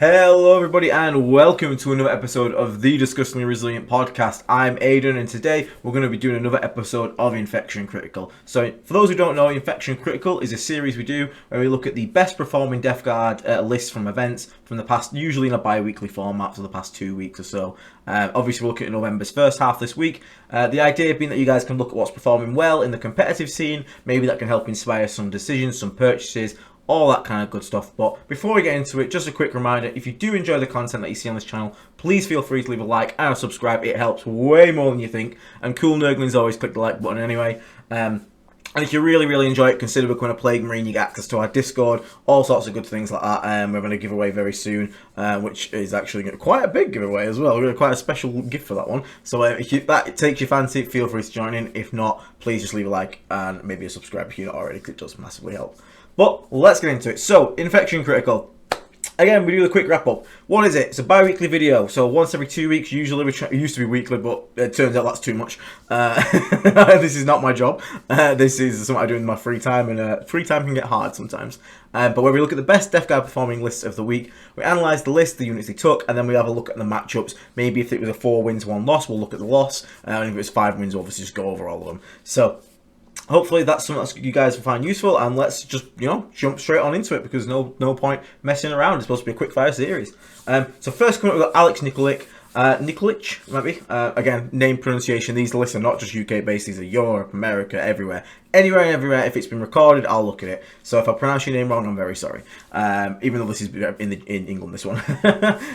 Hello everybody and welcome to another episode of the Disgustingly Resilient podcast. I'm Aiden and today we're going to be doing another episode of Infection Critical. So for those who don't know, Infection Critical is a series we do where we look at the best performing Death Guard lists from events from the past, usually in a bi-weekly format for the past 2 weeks or so. Obviously we're looking at November's first half this week. The idea being that you guys can look at what's performing well in the competitive scene. Maybe that can help inspire some decisions, some purchases, all that kind of good stuff. But before we get into it, just a quick reminder, if you do enjoy the content that you see on this channel, please feel free to leave a like and a subscribe. It helps way more than you think. And cool nurglings always click the like button anyway. And if you really enjoy it, consider becoming a Plague Marine. You get access to our Discord, all sorts of good things like that. We're going to give away very soon, which is actually quite a big giveaway as well. We're going to quite a special gift for that one. So if that takes your fancy, feel free to join in. If not, please just leave a like and maybe a subscribe if you're not already. It does massively help. But let's get into it. So, Infection Critical. Again, we do the quick wrap up. What is it? It's a bi-weekly video. So once every 2 weeks, usually it used to be weekly, but it turns out that's too much. This is not my job. This is something I do in my free time, and free time can get hard sometimes. But where we look at the best Death Guard performing lists of the week, we analyse the list, the units they took, and then we have a look at the matchups. Maybe if it was a 4 wins, 1 loss, we'll look at the loss. And if it was 5 wins, we'll obviously just go over all of them. So hopefully that's something that you guys will find useful, and let's just, jump straight on into it because no point messing around. It's supposed to be a quick fire series. So first coming up, we've got Alex Nikolic. Nikolic, maybe. Again, name pronunciation. These lists are not just UK based, these are Europe, America, everywhere. Anywhere and everywhere. If it's been recorded, I'll look at it. So if I pronounce your name wrong, I'm very sorry. Even though this is in England, this one.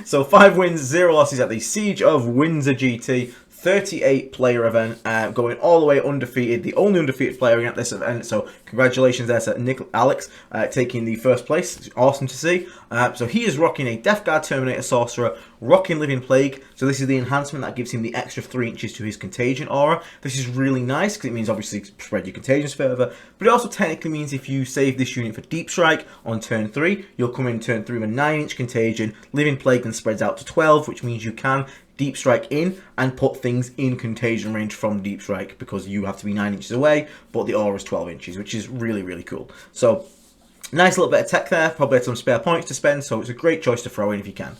So 5 wins, 0 losses at the Siege of Windsor GT. 38 player event, going all the way undefeated, the only undefeated player at this event. So congratulations there to Alex, taking the first place. It's awesome to see. So he is rocking a Death Guard Terminator Sorcerer, rocking Living Plague. So this is the enhancement that gives him the extra 3 inches to his contagion aura. This is really nice because it means obviously spread your contagions further, but it also technically means if you save this unit for Deep Strike on turn 3, you'll come in turn 3 with a 9-inch contagion. Living Plague then spreads out to 12, which means you can Deep Strike in and put things in contagion range from Deep Strike because you have to be 9 inches away, but the aura is 12 inches, which is really cool. So nice little bit of tech there, probably had some spare points to spend, so it's a great choice to throw in if you can.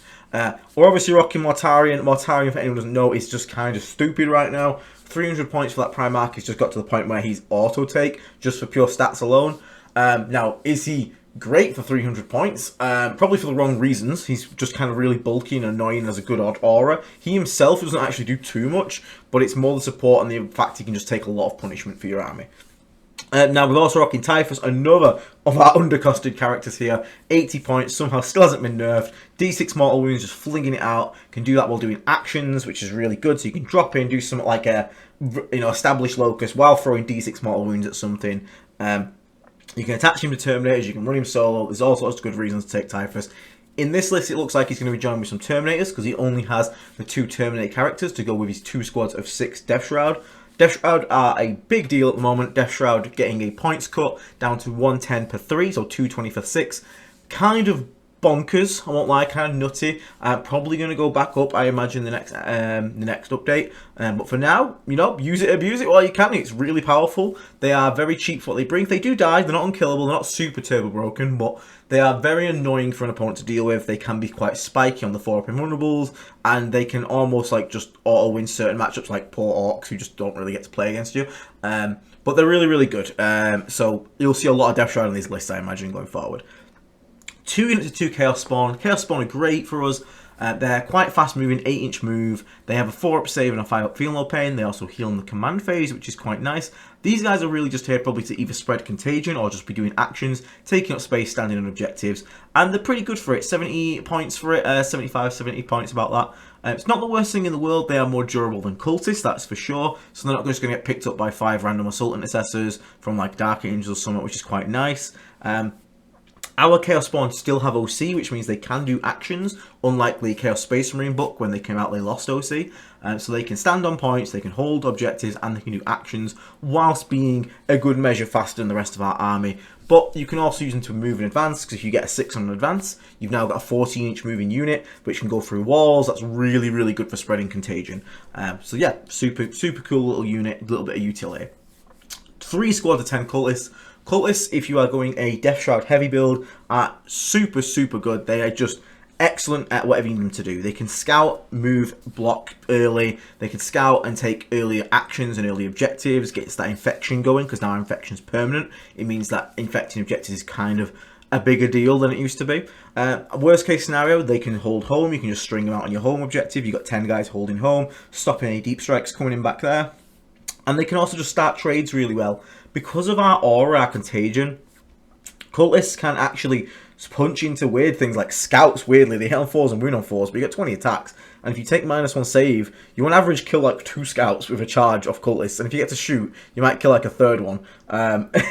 We're obviously rocking Mortarion. Mortarion, if anyone doesn't know, is just kind of stupid right now. 300 points for that Primarch. He's just got to the point where he's auto-take, just for pure stats alone. Now, is he great for 300 points? Probably for the wrong reasons. He's just kind of really bulky and annoying as a good odd aura. He himself doesn't actually do too much, but it's more the support and the fact he can just take a lot of punishment for your army. Now we're also rocking Typhus, another of our undercosted characters here. 80 points, somehow still hasn't been nerfed. D6 mortal wounds, just flinging it out. Can do that while doing actions, which is really good. So you can drop in, do something like a, establish locus while throwing D6 mortal wounds at something. You can attach him to Terminators, you can run him solo. There's all sorts of good reasons to take Typhus. In this list, it looks like he's going to be joined with some Terminators because he only has the 2 Terminator characters to go with his 2 squads of 6 Death Shroud. Death Shroud are a big deal at the moment. Death Shroud getting a points cut down to 110 per 3, so 220 for 6. Kind of bonkers, I won't lie, kind of nutty. Probably going to go back up, I imagine, the next update. But for now, use it, abuse it while you can. It's really powerful. They are very cheap for what they bring. They do die, they're not unkillable, they're not super turbo broken, but they are very annoying for an opponent to deal with. They can be quite spiky on the 4-up invulnerables, and they can almost just auto-win certain matchups like poor Orcs who just don't really get to play against you. But they're really good. So you'll see a lot of Death Shroud on these lists, I imagine, going forward. 2 units of 2 Chaos Spawn. Chaos Spawn are great for us. They're quite fast moving, 8-inch move. They have a 4-up save and a 5-up feel no pain. They also heal in the command phase, which is quite nice. These guys are really just here probably to either spread contagion or just be doing actions, taking up space, standing on objectives. And they're pretty good for it. 70 points for it, 75, 70 points about that. It's not the worst thing in the world. They are more durable than cultists, that's for sure. So they're not just going to get picked up by 5 random assault intercessors from Dark Angels or something, which is quite nice. Our Chaos Spawn still have OC, which means they can do actions, unlike the Chaos Space Marine book. When they came out, they lost OC. So they can stand on points, they can hold objectives, and they can do actions, whilst being a good measure faster than the rest of our army. But you can also use them to move in advance, because if you get a 6 on advance, you've now got a 14-inch moving unit, which can go through walls. That's really good for spreading contagion. So yeah, super cool little unit, a little bit of utility. 3 squads of 10 cultists. Cultists, if you are going a Death Shroud heavy build, are super good. They are just excellent at whatever you need them to do. They can scout, move, block early. They can scout and take early actions and early objectives, gets that infection going, because now our infection's permanent. It means that infecting objectives is kind of a bigger deal than it used to be. Worst case scenario, they can hold home. You can just string them out on your home objective. You've got 10 guys holding home, stopping any deep strikes coming in back there. And they can also just start trades really well. Because of our aura, our contagion, cultists can actually punch into weird things like scouts. Weirdly, they hit on 4s and wound on 4s, but you get 20 attacks. And if you take -1 save, you on average kill like 2 scouts with a charge off cultists. And if you get to shoot, you might kill like a 3rd one,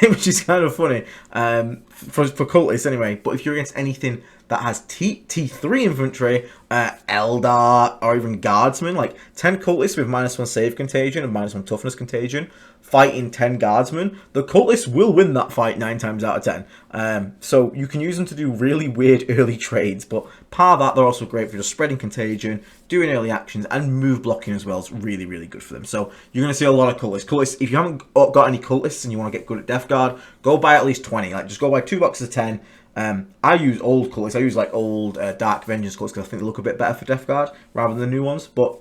which is kind of funny for cultists anyway. But if you're against anything that has T3 infantry, Eldar, or even guardsmen, like 10 cultists with -1 save contagion and -1 toughness contagion, fighting 10 guardsmen, the cultists will win that fight 9 times out of 10. So you can use them to do really weird early trades, but part of that, they're also great for just spreading contagion, doing early actions, and move blocking as well. It's really, really good for them. So you're going to see a lot of cultists. Cultists, if you haven't got any cultists and you want to get good at Death Guard, go buy at least 20. Like, just go buy 2 boxes of 10. I use old cultists. I use like old Dark Vengeance cultists because I think they look a bit better for Death Guard rather than the new ones. But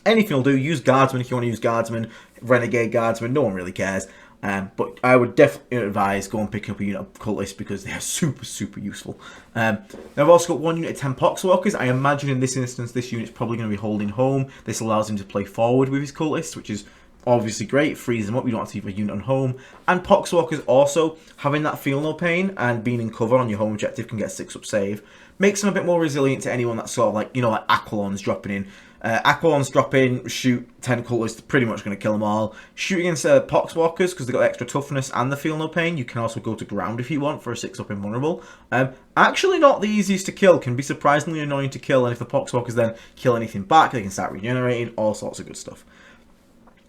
anything will do. Use Guardsmen if you want to use Guardsmen. Renegade Guardsmen, no one really cares. But I would definitely advise go and pick up a unit of cultists because they are super, super useful. Now I've also got 1 unit of 10 Poxwalkers. I imagine in this instance this unit's probably going to be holding home. This allows him to play forward with his cultists, which is obviously great. Frees them up. You don't have to keep a unit on home. And Poxwalkers also, having that feel no pain and being in cover on your home objective can get 6-up save. Makes them a bit more resilient to anyone that's sort of like, you know, like Aquilons dropping in. Aquilons drop in, shoot 10 cultists, pretty much going to kill them all. Shoot against Poxwalkers, because they've got extra toughness and the feel no pain. You can also go to ground if you want for a 6-up invulnerable. Actually not the easiest to kill, can be surprisingly annoying to kill, and if the Poxwalkers then kill anything back, they can start regenerating, all sorts of good stuff.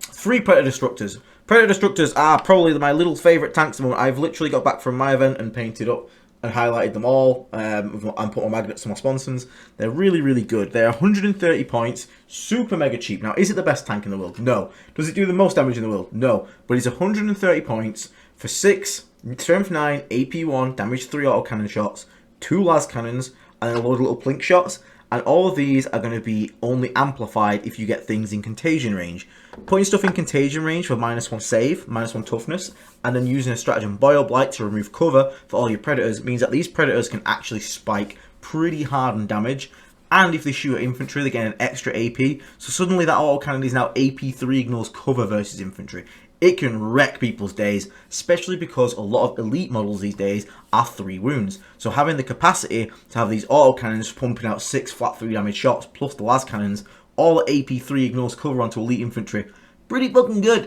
3 Predator Destructors. Predator Destructors are probably my little favourite tanks at the moment. I've literally got back from my event and painted up and highlighted them all and put on magnets on my sponsons. They're really, really good. They're 130 points, super mega cheap. Now, is it the best tank in the world? No. Does it do the most damage in the world? No. But it's 130 points for 6, strength 9, AP 1, damage 3 autocannon shots, 2 las cannons, and a load of little plink shots. And all of these are going to be only amplified if you get things in contagion range. Putting stuff in contagion range for -1 save, -1 toughness, and then using a stratagem Boil Blight to remove cover for all your predators means that these predators can actually spike pretty hard in damage. And if they shoot at infantry, they get an extra AP. So suddenly that autocannon is now AP3 ignores cover versus infantry. It can wreck people's days, especially because a lot of elite models these days are 3 wounds. So having the capacity to have these autocannons pumping out 6 flat 3 damage shots, plus the las cannons, all AP3 ignores cover onto elite infantry, pretty fucking good.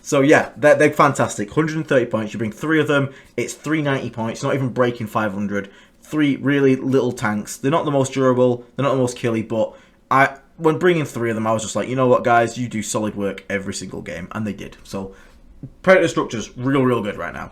So yeah, they're fantastic. 130 points, you bring 3 of them, it's 390 points, not even breaking 500. 3 really little tanks. They're not the most durable, they're not the most killy, but when bringing 3 of them, I was just like, you know what, guys, you do solid work every single game, and they did. So, Predator Structures, real good right now.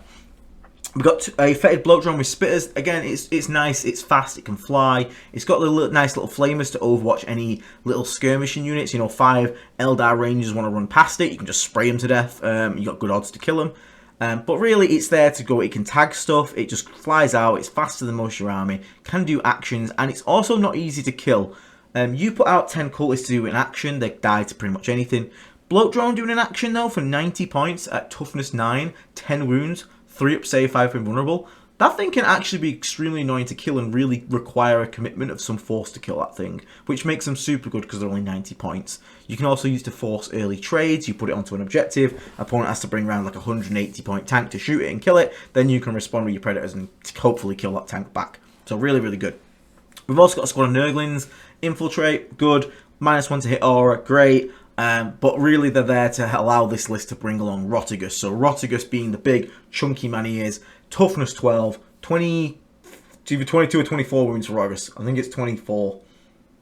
We've got a fetid bloat drone with spitters. Again, it's nice, it's fast, it can fly. It's got the nice little flamers to overwatch any little skirmishing units. You know, 5 Eldar Rangers want to run past it, you can just spray them to death. You got good odds to kill them. But really, it's there to go. It can tag stuff, it just flies out, it's faster than most of your army, can do actions, and it's also not easy to kill. You put out 10 cultists to do an action, they die to pretty much anything. Bloat drone doing an action though for 90 points at toughness 9, 10 wounds, 3-up save, 5 invulnerable. That thing can actually be extremely annoying to kill and really require a commitment of some force to kill that thing, which makes them super good because they're only 90 points. You can also use to force early trades. You put it onto an objective, opponent has to bring around like a 180 point tank to shoot it and kill it, then you can respond with your predators and hopefully kill that tank back. So really good. We've also got a squad of Nurglings. Infiltrate, good. -1 to hit aura, great. But really they're there to allow this list to bring along Rotigus. So Rotigus being the big chunky man he is, toughness 12, 20, either 22 or 24 wounds for Rotigus. I think it's 24.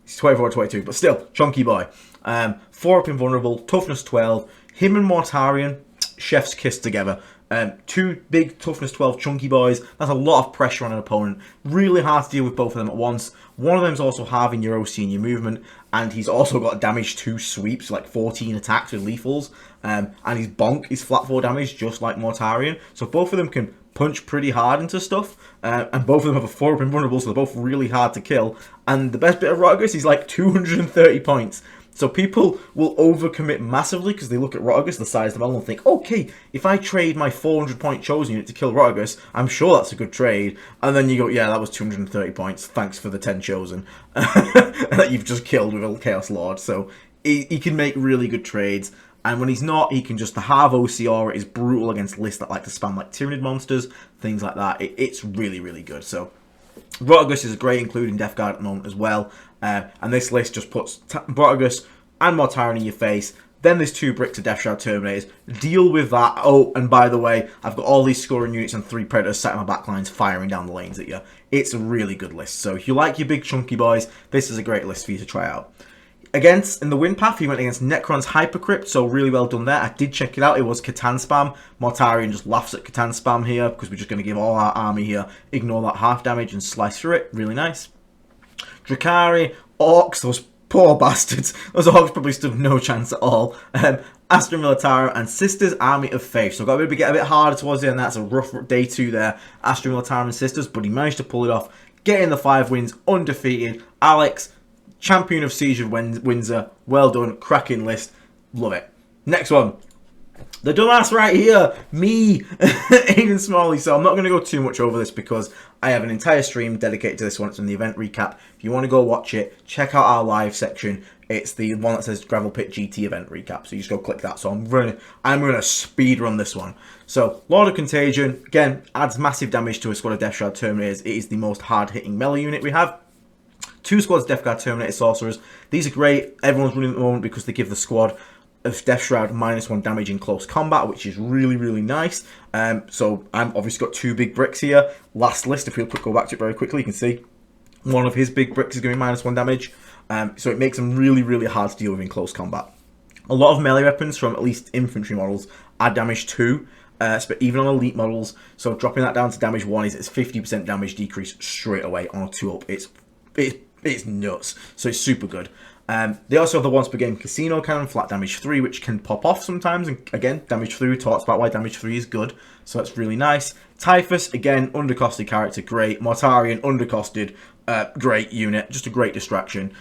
It's 24 or 22, but still, chunky boy. 4-up invulnerable, toughness 12. Him and Mortarion, chef's kiss together. Two big toughness 12 chunky boys. That's a lot of pressure on an opponent. Really hard to deal with both of them at once. One of them's also halving your OC and your movement, and he's also got damage 2 sweeps, like 14 attacks with lethals. And his bonk is flat 4 damage, just like Mortarion. So both of them can punch pretty hard into stuff, and both of them have a 4-up invulnerable, so they're both really hard to kill. And the best bit of Rotagus is like 230 points. So people will overcommit massively because they look at Rotagus, the size of the model, and think, okay, if I trade my 400-point chosen unit to kill Rotagus, I'm sure that's a good trade. And then you go, yeah, that was 230 points. Thanks for the 10 chosen that you've just killed with a Chaos Lord. So he can make really good trades. And when he's not, he can just, the halve OC aura is brutal against lists that like to spam like Tyranid monsters, things like that. It's really, really good. So Rotagus is great, including Death Guard at the moment as well. And this list just puts Rotagus and Mortarion in your face. Then there's 2 bricks of Death Shroud Terminators. Deal with that. Oh, and by the way, I've got all these scoring units and 3 Predators sat in my backlines firing down the lanes at you. It's a really good list. So if you like your big chunky boys, this is a great list for you to try out. Against, in the win path, he went against Necron's Hypercrypt, so really well done there. I did check it out, it was Catan spam. Mortarion just laughs at Catan spam here, because we're just going to give all our army here, ignore that half damage and slice through it. Really nice. Drakari, Orcs, those poor bastards. Those Orcs probably stood no chance at all. Astra Militarum and Sisters Army of Faith. So got to get a bit harder towards the end. That's a rough day 2 there. Astra Militarum and Sisters, but he managed to pull it off. Getting the 5 wins, undefeated. Alex, Champion of Siege of Windsor. Well done. Cracking list. Love it. Next one. The dumbass right here. Me. Aiden Smalley. So I'm not going to go too much over this because I have an entire stream dedicated to this one. It's in the event recap. If you want to go watch it, check out our live section. It's the one that says Gravel Pit GT event recap. So you just go click that. So I'm gonna speed run this one. So Lord of Contagion, again, adds massive damage to a squad of Death Shroud Terminators. It is the most hard-hitting melee unit we have. 2 squads Death Guard Terminator Sorcerers. These are great. Everyone's running at the moment because they give the squad of Death Shroud -1 damage in close combat, which is really, really nice. So I'm obviously got 2 big bricks here. Last list, if we'll go back to it very quickly, you can see one of his big bricks is going to be -1 damage. So it makes them really, really hard to deal with in close combat. A lot of melee weapons from at least infantry models add damage 2. But even on elite models, so dropping that down to damage 1 is 50% damage decrease straight away on a 2-up. It's nuts. So it's super good. They also have the once per game Casino Cannon, flat damage 3, which can pop off sometimes. And again, damage 3, we talked about why damage 3 is good. So that's really nice. Typhus, again, undercosted character, great. Mortarion, undercosted, great unit. Just a great distraction.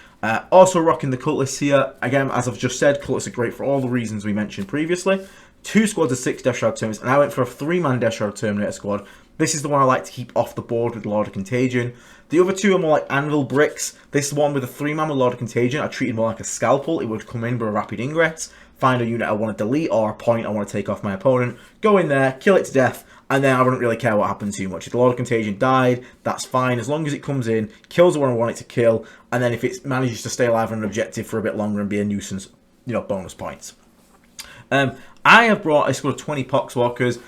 Also rocking the Cultists here. Again, as I've just said, Cultists are great for all the reasons we mentioned previously. 2 squads of 6 Death Shroud Terminators, and I went for a 3-man Death Shroud Terminator squad. This is the one I like to keep off the board with Lord of Contagion. The other 2 are more like Anvil Bricks. This one with a 3-man with Lord of Contagion, I treated more like a Scalpel. It would come in with a rapid ingress, find a unit I want to delete or a point I want to take off my opponent, go in there, kill it to death, and then I wouldn't really care what happened too much. If the Lord of Contagion died, that's fine, as long as it comes in, kills the one I want it to kill, and then if it manages to stay alive on an objective for a bit longer and be a nuisance, you know, bonus points. I have brought a squad of 20 Poxwalkers.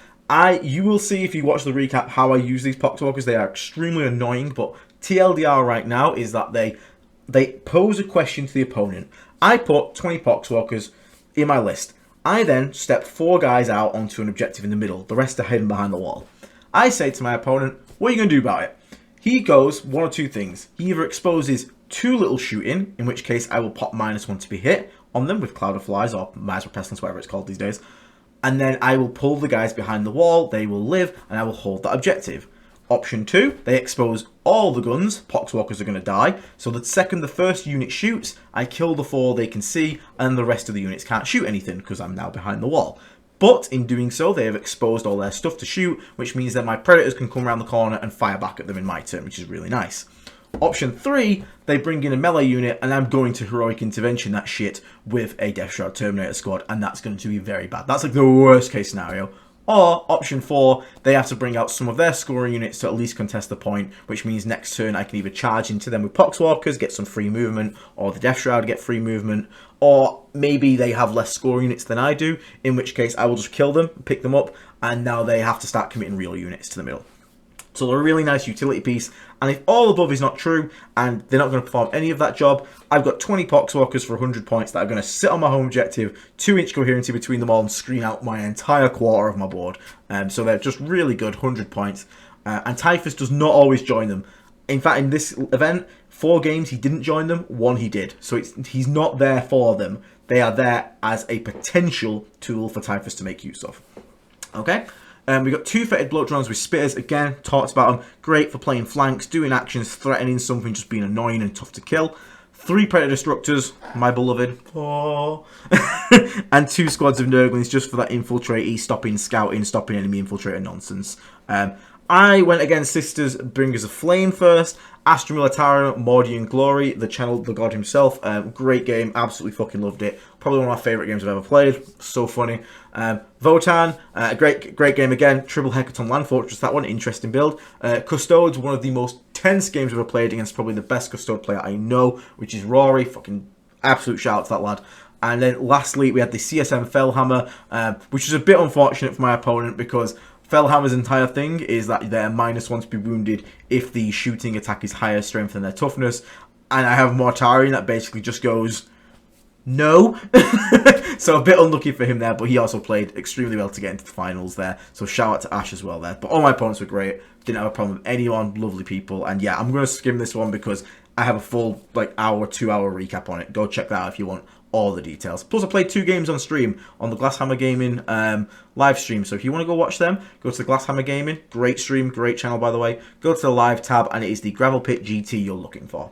You will see if you watch the recap how I use these Poxwalkers. They are extremely annoying, but TLDR right now is that they pose a question to the opponent. I put 20 Poxwalkers in my list. I then step 4 guys out onto an objective in the middle. The rest are hidden behind the wall. I say to my opponent, what are you going to do about it? He goes one or 2 things. He either exposes too little shooting, in which case I will pop -1 to be hit on them with Cloud of Flies or Miasma Pestilence, whatever it's called these days. And then I will pull the guys behind the wall, they will live, and I will hold that objective. Option 2, they expose all the guns, Poxwalkers are going to die, so the second the first unit shoots, I kill the 4 they can see, and the rest of the units can't shoot anything, because I'm now behind the wall. But in doing so, they have exposed all their stuff to shoot, which means that my Predators can come around the corner and fire back at them in my turn, which is really nice. Option 3, they bring in a melee unit, and I'm going to Heroic Intervention that shit with a Death Shroud Terminator squad, and that's going to be very bad. That's like the worst case scenario. Or, option 4, they have to bring out some of their scoring units to at least contest the point, which means next turn I can either charge into them with Poxwalkers, get some free movement, or the Death Shroud get free movement, or maybe they have less scoring units than I do, in which case I will just kill them, pick them up, and now they have to start committing real units to the middle. So they're a really nice utility piece. And if all above is not true, and they're not going to perform any of that job, I've got 20 Poxwalkers for 100 points that are going to sit on my home objective, 2-inch coherency between them all, and screen out my entire quarter of my board. So they're just really good, 100 points. And Typhus does not always join them. In fact, in this event, 4 games he didn't join them, 1 he did. So he's not there for them. They are there as a potential tool for Typhus to make use of. Okay? We've got 2 fetid bloat drones with spitters. Again, talked about them. Great for playing flanks, doing actions, threatening something, just being annoying and tough to kill. 3 predator destructors, my beloved. Oh. And 2 squads of nurglings just for that infiltrate, stopping scouting, stopping enemy infiltrator nonsense. I went against Sisters Bringers of Flame first. Astra Militara, Mordian Glory, the god himself. Great game, absolutely fucking loved it. Probably one of my favourite games I've ever played. So funny. Votan, great game again. Triple Hecaton Land Fortress, that one, interesting build. Custodes, one of the most tense games I've ever played against probably the best Custode player I know, which is Rory. Fucking absolute shout out to that lad. And then lastly, we had the CSM Fellhammer, which was a bit unfortunate for my opponent because Fellhammer's entire thing is that they're -1 to be wounded if the shooting attack is higher strength than their toughness. And I have Mortarion that basically just goes, no. So a bit unlucky for him there, but he also played extremely well to get into the finals there. So shout out to Ash as well there. But all my opponents were great. Didn't have a problem with anyone. Lovely people. And yeah, I'm going to skim this one because I have a full 2-hour recap on it. Go check that out if you want all the details. Plus, I played 2 games on stream on the Glasshammer Gaming live stream. So if you want to go watch them, go to the Glasshammer Gaming. Great stream, great channel, by the way. Go to the live tab, and it is the Gravel Pit GT you're looking for.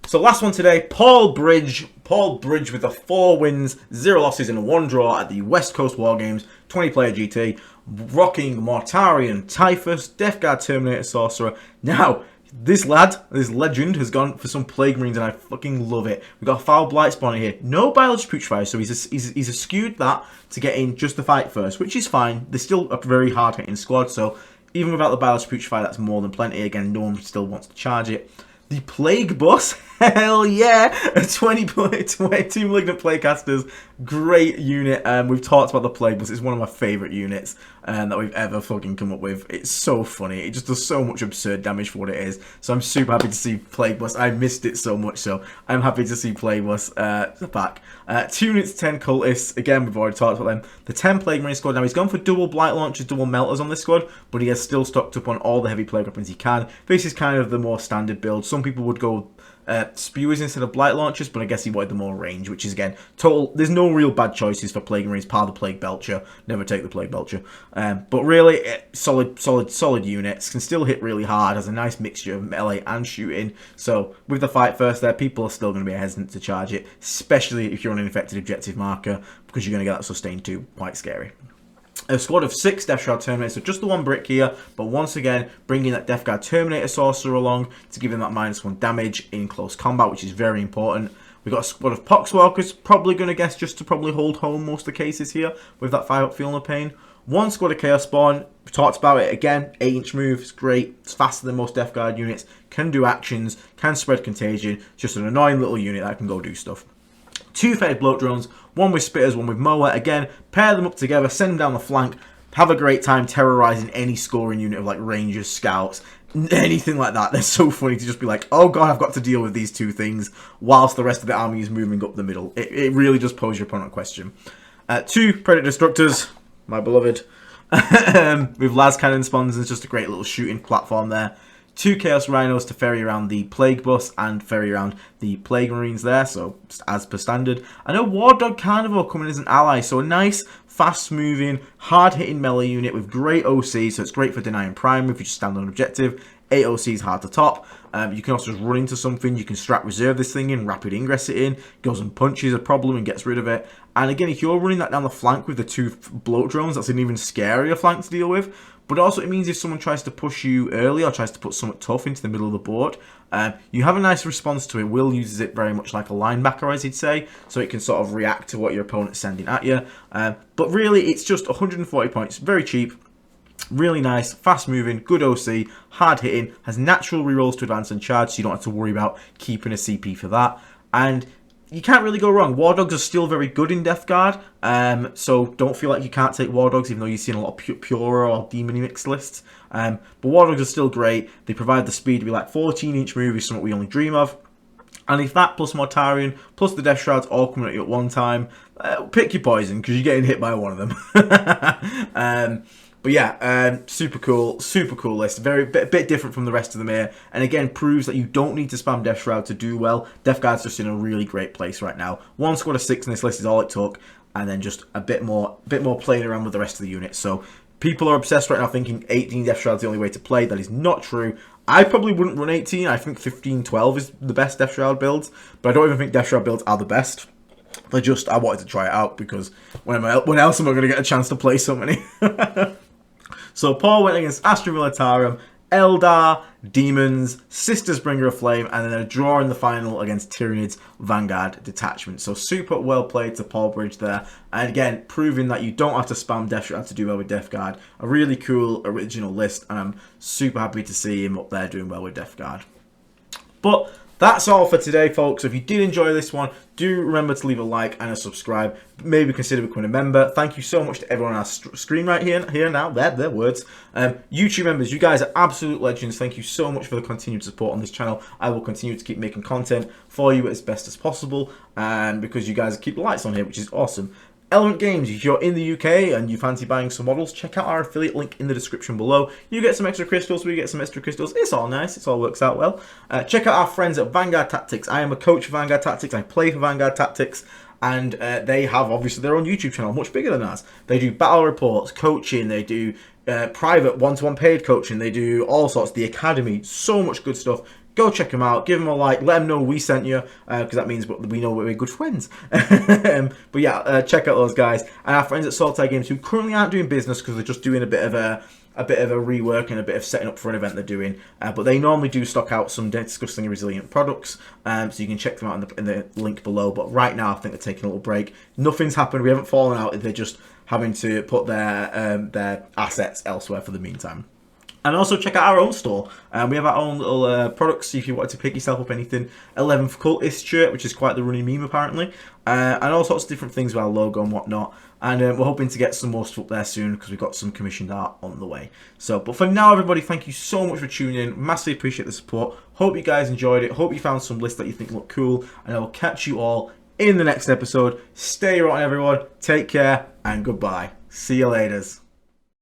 So last one today, Paul Bridge. Paul Bridge with the 4 wins, 0 losses, and 1 draw at the West Coast War Games 20-player GT. Rocking Mortarion, Typhus, Death Guard Terminator Sorcerer. Now, this lad, this legend, has gone for some Plague Marines, and I fucking love it. We've got a Foul Blight spawner here. No Biology Putrefier, so he's skewed that to get in just the fight first, which is fine. They're still a very hard-hitting squad, so even without the Biology Putrefier, that's more than plenty. Again, no one still wants to charge it. The Plague Bus, hell yeah! 22 Malignant Plaguecasters, great unit. We've talked about the Plague Bus, it's one of my favourite units that we've ever fucking come up with. It's so funny, it just does so much absurd damage for what it is. So I'm super happy to see Plague Bus, I missed it so much, so I'm happy to see Plague Bus back. 2 units, 10 Cultists, again we've already talked about them. The 10 Plague Marine squad, now he's gone for double Blight Launchers, double Melters on this squad, but he has still stocked up on all the heavy Plague weapons he can. This is kind of the more standard build. Some people would go Spewers instead of Blight Launchers, but I guess he wanted the more range, which is, again, total. There's no real bad choices for Plague Marines, par the Plague Belcher. Never take the Plague Belcher. But really, solid units. Can still hit really hard, has a nice mixture of melee and shooting. So, with the fight first there, people are still going to be hesitant to charge it, especially if you're on an infected objective marker, because you're going to get that sustain too. Quite scary. A squad of 6 Death Shroud Terminators, so just the 1 brick here, but once again, bringing that Death Guard Terminator Sorcerer along to give him that -1 damage in close combat, which is very important. We've got a squad of Poxwalkers, probably going to guess just to probably hold home most of the cases here, with that 5-up Feeling of Pain. 1 squad of Chaos Spawn, we talked about it again, 8-inch move, it's great, it's faster than most Death Guard units, can do actions, can spread contagion, just an annoying little unit that can go do stuff. 2 fetid bloat drones, 1 with spitters, 1 with mower. Again, pair them up together, send them down the flank, have a great time terrorizing any scoring unit of like rangers, scouts, anything like that. They're so funny to just be like, oh god, I've got to deal with these 2 things whilst the rest of the army is moving up the middle. It really does pose your opponent a question. 2 Predator Destructors, my beloved, with las cannon spawns, and it's just a great little shooting platform there. 2 Chaos Rhinos to ferry around the Plague Bus and ferry around the Plague Marines there, so as per standard. And a War Dog Carnivore coming as an ally, so a nice, fast-moving, hard-hitting melee unit with great OC, so it's great for denying primary if you just stand on an objective. 8 OC is hard to top. You can also just run into something, you can strat reserve this thing in, rapid ingress it in, goes and punches a problem and gets rid of it. And again, if you're running that down the flank with the 2 bloat drones, that's an even scarier flank to deal with. But also it means if someone tries to push you early or tries to put something tough into the middle of the board, you have a nice response to it. Will uses it very much like a linebacker, as he'd say, so it can sort of react to what your opponent's sending at you. But really, it's just 140 points, very cheap. Really nice, fast moving, good OC, hard hitting, has natural rerolls to advance and charge, so you don't have to worry about keeping a CP for that. And you can't really go wrong. War Dogs are still very good in Death Guard, so don't feel like you can't take War Dogs, even though you've seen a lot of Pure or Demon mixed lists. But War Dogs are still great. They provide the speed to be like 14-inch movies, something we only dream of. And if that plus Mortarion plus the Death Shrouds all coming at you at one time, pick your poison, because you're getting hit by one of them. But yeah, super cool list. Very bit different from the rest of them here, and again proves that you don't need to spam Death Shroud to do well. Death Guard's just in a really great place right now. One squad of 6 in this list is all it took, and then just a bit more playing around with the rest of the units. So people are obsessed right now thinking 18 Death Shroud's the only way to play. That is not true. I probably wouldn't run 18. I think 15, 12 is the best Death Shroud builds, but I don't even think Death Shroud builds are the best. I wanted to try it out, because when else am I going to get a chance to play so many? So Paul went against Astra Militarum, Eldar, Demons, Sisters Bringer of Flame, and then a draw in the final against Tyranids Vanguard Detachment. So super well played to Paul Bridge there. And again, proving that you don't have to spam Death Shroud to do well with Death Guard. A really cool original list, and I'm super happy to see him up there doing well with Death Guard. But that's all for today, folks. If you did enjoy this one, do remember to leave a like and a subscribe. Maybe consider becoming a member. Thank you so much to everyone on our screen right here now. Their words. YouTube members, you guys are absolute legends. Thank you so much for the continued support on this channel. I will continue to keep making content for you as best as possible, and because you guys keep the lights on here, which is awesome. Element Games, if you're in the UK and you fancy buying some models, check out our affiliate link in the description below. You get some extra crystals, we get some extra crystals. It's all nice, it all works out well. Check out our friends at Vanguard Tactics. I am a coach for Vanguard Tactics, I play for Vanguard Tactics, and they have obviously their own YouTube channel, much bigger than ours. They do battle reports, coaching, they do private one-to-one paid coaching, they do all sorts, the academy, so much good stuff. Go check them out, give them a like, let them know we sent you, because that means we know we're good friends. But yeah, check out those guys. And our friends at Saltai Games, who currently aren't doing business because they're just doing a bit of a rework and a bit of setting up for an event they're doing. But they normally do stock out some disgustingly resilient products, so you can check them out in the link below. But right now, I think they're taking a little break. Nothing's happened. We haven't fallen out. They're just having to put their assets elsewhere for the meantime. And also check out our own store. We have our own little products if you wanted to pick yourself up anything. 11th Cultist shirt, which is quite the running meme apparently. And all sorts of different things with our logo and whatnot. And we're hoping to get some more stuff up there soon, because we've got some commissioned art on the way. So, but for now, everybody, thank you so much for tuning in. Massively appreciate the support. Hope you guys enjoyed it. Hope you found some lists that you think look cool. And I will catch you all in the next episode. Stay right, everyone. Take care and goodbye. See you later.